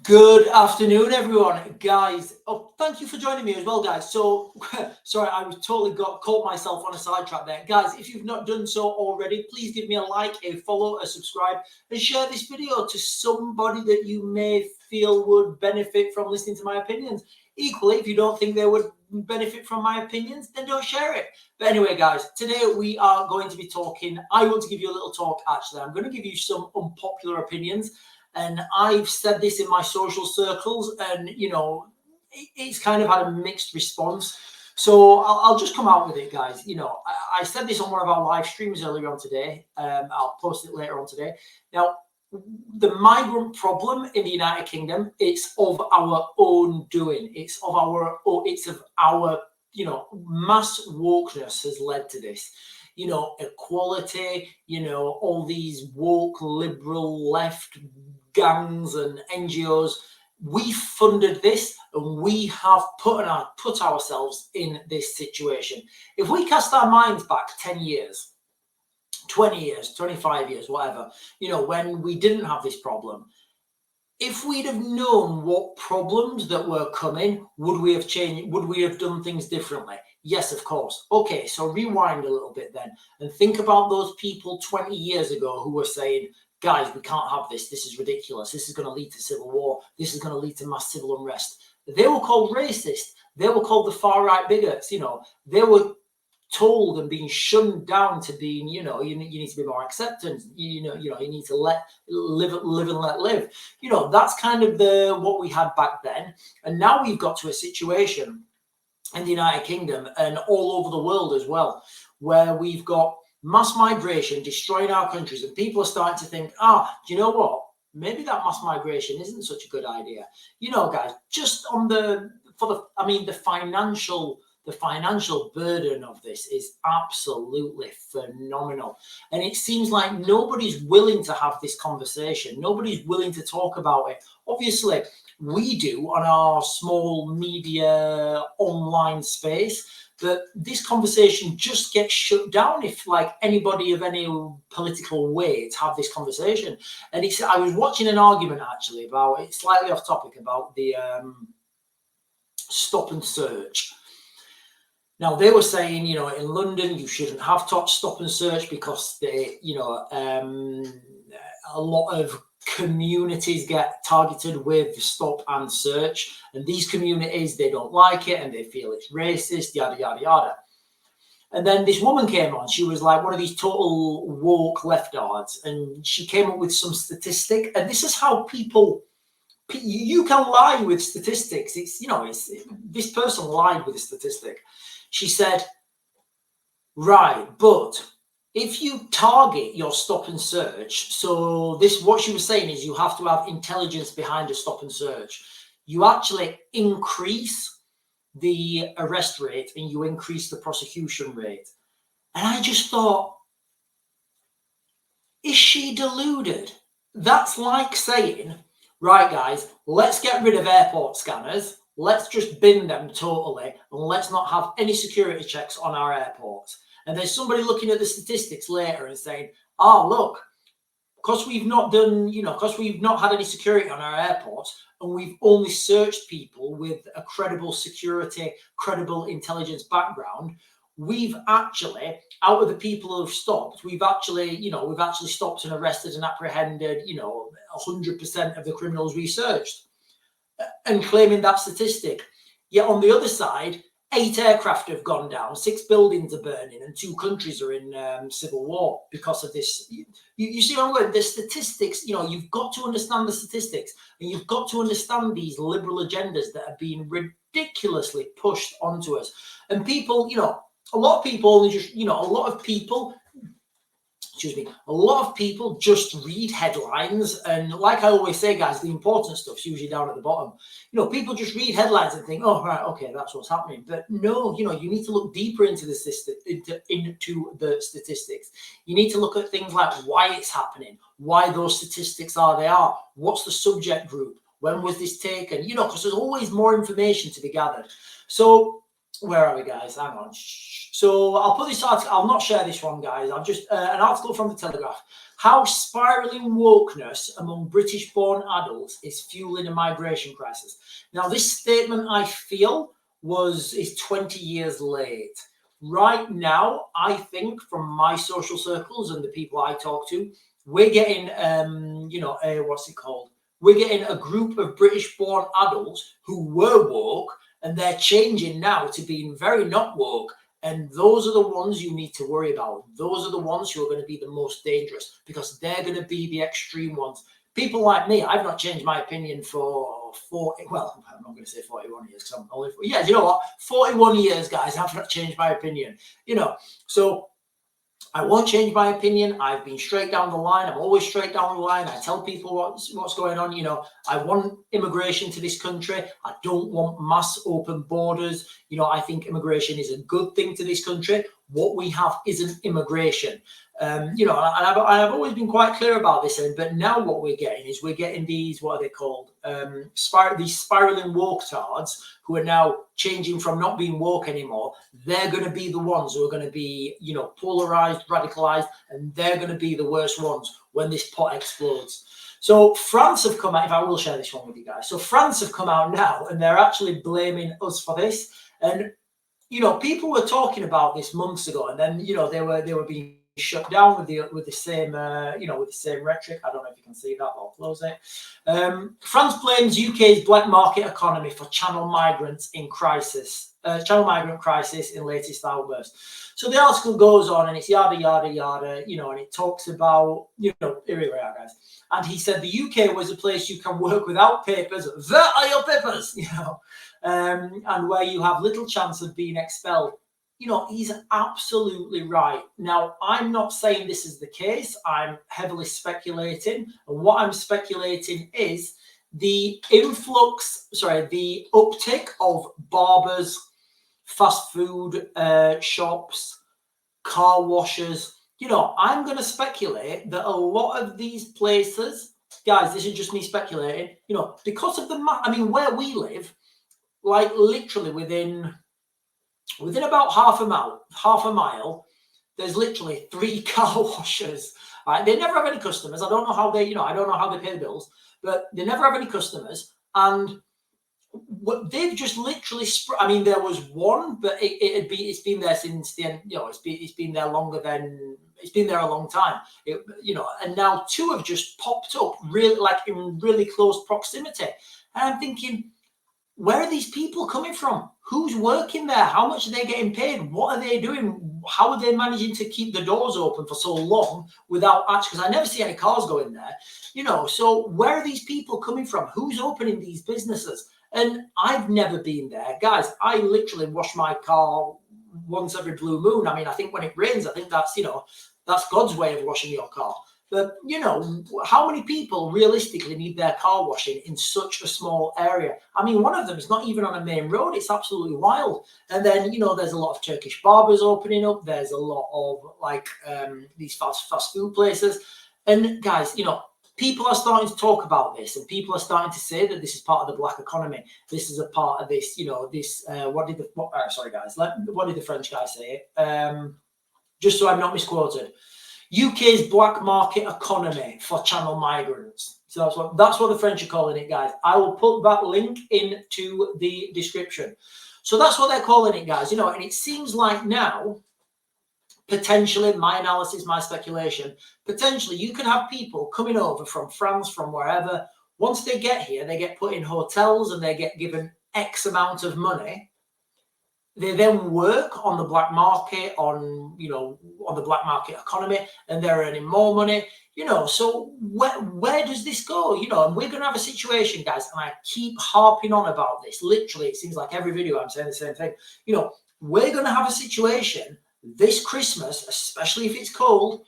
Good afternoon, everyone, guys. Oh, thank you for joining me as well, guys. So, sorry, I was totally caught myself on a sidetrack there, guys. If you've not done so already, please give me a like, a follow, a subscribe, and share this video to somebody that you may feel would benefit from listening to my opinions. Equally, if you don't think they would benefit from my opinions, then don't share it. But anyway, guys, today we are going to be talking. I want to give you a little talk. Actually, I'm going to give you some unpopular opinions. And I've said this in my social circles, and it's kind of had a mixed response. So I'll just come out with it, guys. I said this on one of our live streams earlier on today. I'll post it later on today. Now, the migrant problem in the United Kingdom, it's of our own doing. It's of our mass wokeness has led to this. Equality, all these woke, liberal, left gangs and NGOs. We funded this and we have put ourselves in this situation. If we cast our minds back 10 years, 20 years, 25 years, whatever, when we didn't have this problem, if we'd have known what problems that were coming, would we have changed? Would we have done things differently? Yes, of course. Okay, so rewind a little bit then and think about those people 20 years ago who were saying, guys, we can't have this. This is ridiculous. This is going to lead to civil war. This is going to lead to mass civil unrest. They were called racist. They were called the far right bigots. They were told and being shunned down to being, you need to be more acceptant. You need to live and let live. That's kind of what we had back then. And now we've got to a situation in the United Kingdom and all over the world as well, where we've got mass migration destroying our countries, and people are starting to think, do you know what? Maybe that mass migration isn't such a good idea. Guys, just on the financial burden of this is absolutely phenomenal. And it seems like nobody's willing to have this conversation. Nobody's willing to talk about it. Obviously, we do on our small media online space, but this conversation just gets shut down if anybody of any political weight have this conversation. And I was watching an argument actually about, it's slightly off topic, about the stop and search. Now, they were saying, in London, you shouldn't have to stop and search because a lot of communities get targeted with stop and search. And these communities, they don't like it and they feel it's racist, yada, yada, yada. And then this woman came on. She was like one of these total woke leftards. And she came up with some statistic. And this is how you can lie with statistics. This person lied with a statistic. She said, right, but if you target your stop and search, so what she was saying is you have to have intelligence behind a stop and search. You actually increase the arrest rate and you increase the prosecution rate. And I just thought, is she deluded? That's like saying, right, guys, let's get rid of airport scanners. Let's just bin them totally, and let's not have any security checks on our airports. And there's somebody looking at the statistics later and saying, look, because we've not had any security on our airports, and we've only searched people with a credible security, credible intelligence background, we've actually, out of the people who've stopped, we've actually stopped and arrested and apprehended, 100% of the criminals we searched. And claiming that statistic. Yet on the other side, 8 aircraft have gone down, 6 buildings are burning, and 2 countries are in civil war because of this. You see what I'm going? The statistics, you've got to understand the statistics, and you've got to understand these liberal agendas that are being ridiculously pushed onto us. And people, a lot of people just read headlines, and like I always say, guys, the important stuff's usually down at the bottom. People just read headlines and think, oh, right, okay, that's what's happening. But no, you need to look deeper into the statistics. You need to look at things like why it's happening, why those statistics are they are, what's the subject group, when was this taken, because there's always more information to be gathered. So where are we, guys? Hang on. So I'll put this article. I'll not share this one, guys. I've just an article from the Telegraph. How spiraling wokeness among British-born adults is fueling a migration crisis. Now, this statement, I feel, is 20 years late. Right now, I think from my social circles and the people I talk to, we're getting, what's it called? We're getting a group of British-born adults who were woke, and they're changing now to being very not woke. And those are the ones you need to worry about. Those are the ones who are going to be the most dangerous, because they're going to be the extreme ones. People like me, I've not changed my opinion for 40, well, I'm not going to say 41 years, because I'm only, yeah, you know what? 41 years, guys, I've not changed my opinion, so I won't change my opinion. I've been straight down the line. I'm always straight down the line. I tell people what's going on. I want immigration to this country. I don't want mass open borders. I think immigration is a good thing to this country. What we have isn't immigration. And I've always been quite clear about this. But now what we're getting these, what are they called? These spiraling woke-tards who are now changing from not being woke anymore. They're going to be the ones who are going to be, polarized, radicalized, and they're going to be the worst ones when this pot explodes. So France have come out, if I will share this one with you guys. So France have come out now, and they're actually blaming us for this. And, people were talking about this months ago, and then, they were being shut down with the same rhetoric. I don't know if you can see that. I'll close it. France blames UK's black market economy for channel migrant crisis in latest outburst. So the article goes on, and it's yada yada yada, and it talks about, here we are, guys. And he said the UK was a place you can work without papers. Where are your papers? And where you have little chance of being expelled. He's absolutely right. Now, I'm not saying this is the case. I'm heavily speculating. And what I'm speculating is the uptick of barbers, fast food shops, car washers. I'm going to speculate that a lot of these places, guys, this is just me speculating, because of where we live, like literally within about half a mile, there's literally 3 car washers. Right? They never have any customers. I don't know how they pay the bills, but they never have any customers. And they've just literally there was one, but it's been there since the end. It's been there longer than it's been there a long time. And now 2 have just popped up, really, like in really close proximity. And I'm thinking, where are these people coming from? Who's working there? How much are they getting paid? What are they doing? How are they managing to keep the doors open for so long without because I never see any cars going there, so where are these people coming from? Who's opening these businesses? And I've never been there. Guys, I literally wash my car once every blue moon. I think when it rains, I think that's God's way of washing your car. But, how many people realistically need their car washing in such a small area? One of them is not even on a main road. It's absolutely wild. And then, there's a lot of Turkish barbers opening up. There's a lot of these fast food places. And guys, people are starting to talk about this, and people are starting to say that this is part of the black economy. This is a part of this, what did the French guy say? Just so I'm not misquoted. UK's black market economy for channel migrants. So that's what the French are calling it, guys. I will put that link into the description. So that's what they're calling it, guys. And it seems like now, potentially, my analysis, my speculation, potentially you could have people coming over from France, from wherever. Once they get here, they get put in hotels and they get given X amount of money. They then work on the black market, on the black market economy, and they're earning more money. So where does this go? And we're going to have a situation, guys, and I keep harping on about this. Literally, it seems like every video I'm saying the same thing. We're going to have a situation this Christmas, especially if it's cold,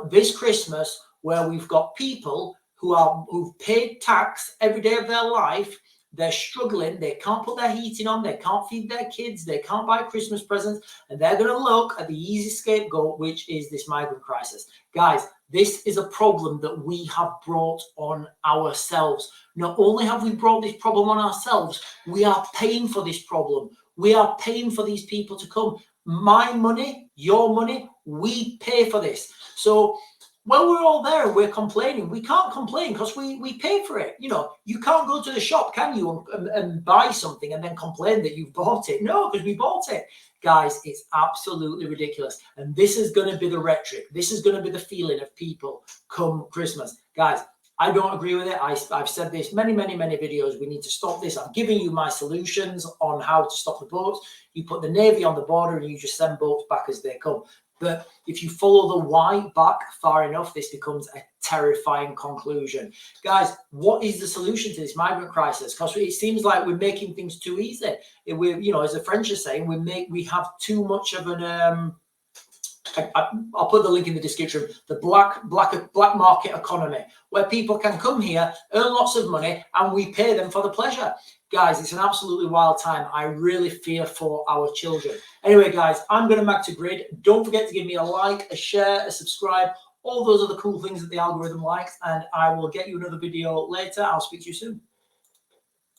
this Christmas, where we've got people who've paid tax every day of their life. They're struggling. They can't put their heating on. They can't feed their kids. They can't buy Christmas presents. And they're going to look at the easy scapegoat, which is this migrant crisis. Guys, this is a problem that we have brought on ourselves. Not only have we brought this problem on ourselves, we are paying for this problem. We are paying for these people to come. My money, your money, we pay for this. So Well, we're all there and we're complaining. We can't complain because we pay for it. You know, you can't go to the shop, can you, and buy something and then complain that you've bought it? No, because we bought it. Guys, it's absolutely ridiculous. And this is going to be the rhetoric. This is going to be the feeling of people come Christmas. Guys, I don't agree with it. I've said this many videos. We need to stop this. I'm giving you my solutions on how to stop the boats. You put the Navy on the border and you just send boats back as they come. But if you follow the why back far enough, this becomes a terrifying conclusion. Guys, what is the solution to this migrant crisis? Because it seems like we're making things too easy. We're, you know, as the French are saying, we have too much of an I'll put the link in the description. The black market economy, where people can come here, earn lots of money, and we pay them for the pleasure. Guys, it's an absolutely wild time. I really fear for our children. Anyway, guys, I'm going to mag to grid. Don't forget to give me a like, a share, a subscribe. All those are the cool things that the algorithm likes, and I will get you another video later. I'll speak to you soon.